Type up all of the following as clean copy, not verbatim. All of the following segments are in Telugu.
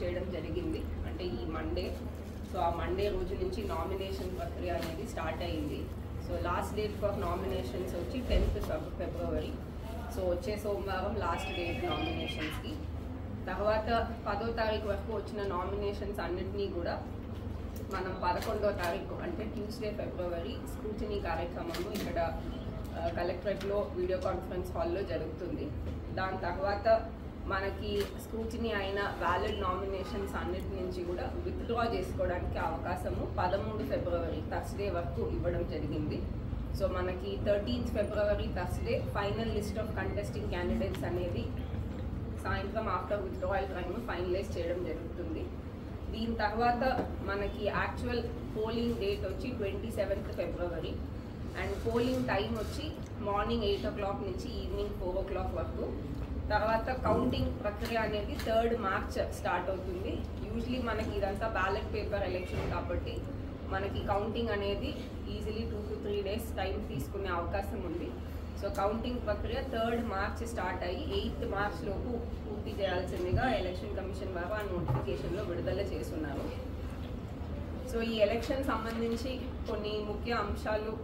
చేయడం జరిగింది. అంటే ఈ మండే. సో ఆ మండే రోజు నుంచి నామినేషన్ ప్రక్రియ అనేది స్టార్ట్ అయింది. So last date for nominations వచ్చి 10th ఫిబ్రవరి. సో వచ్చే సోమవారం లాస్ట్ డేట్ నామినేషన్స్కి. తర్వాత 10వ తారీఖు వరకు వచ్చిన నామినేషన్స్ అన్నింటినీ కూడా మనం 11వ తారీఖు అంటే ట్యూస్డే ఫిబ్రవరి స్క్రూటినీ కార్యక్రమము ఇక్కడ కలెక్టరేట్లో వీడియో కాన్ఫరెన్స్ హాల్లో జరుగుతుంది. దాని తర్వాత మనకి స్క్రూటినీ అయిన వ్యాలిడ్ నామినేషన్స్ అన్నిటి నుంచి కూడా విత్డ్రా చేసుకోవడానికి అవకాశము 13 ఫిబ్రవరి థర్స్డే వరకు ఇవ్వడం జరిగింది. సో మనకి 13th February Thursday final list of contesting candidates అనేది సాయంత్రం ఆఫ్టర్ విత్డ్రాయల్ టైమ్ ఫైనలైజ్ చేయడం జరుగుతుంది. దీని తర్వాత మనకి యాక్చువల్ పోలింగ్ డేట్ వచ్చి 27th February and polling time వచ్చి మార్నింగ్ 8 o'clock నుంచి ఈవినింగ్ 4 o'clock వరకు. తర్వాత కౌంటింగ్ ప్రక్రియ అనేది 3rd March స్టార్ట్ అవుతుంది. యూజువలీ మనకి ఇదంతా బ్యాలెట్ పేపర్ ఎలక్షన్ కాబట్టి మనకి కౌంటింగ్ అనేది ఈజీలీ 2 to 3 days టైం తీసుకునే అవకాశం ఉంది. సో కౌంటింగ్ ప్రక్రియ 3rd March స్టార్ట్ అయ్యి 8th March లోపు పూర్తి చేయాల్సిందిగా ఎలక్షన్ కమిషన్ వారు ఆ నోటిఫికేషన్లో విడుదల చేస్తున్నారు. సో ఈ ఎలక్షన్ సంబంధించి కొన్ని ముఖ్య అంశాలు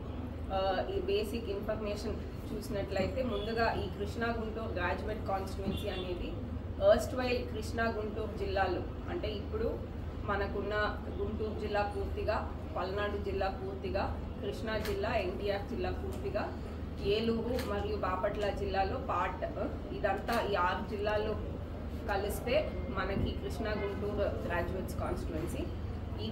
ఈ బేసిక్ ఇన్ఫర్మేషన్ చూసినట్లయితే ముందుగా ఈ కృష్ణా గుంటూరు గ్రాడ్యుయేట్ కాన్స్టిట్యుయెన్సీ అనేది ఎర్స్ట్వైల్ కృష్ణా గుంటూరు జిల్లాలు అంటే ఇప్పుడు మనకున్న గుంటూరు జిల్లా పూర్తిగా, పల్నాడు జిల్లా పూర్తిగా, కృష్ణా జిల్లా, ఎన్టీఆర్ జిల్లా పూర్తిగా, ఏలూరు మరియు బాపట్ల జిల్లాలో పార్ట్ ఇదంతా ఈ 6 జిల్లాలు కలిస్తే మనకి కృష్ణా గుంటూరు గ్రాడ్యుయేట్స్ కాన్స్టిట్యుయెన్సీ. ఈ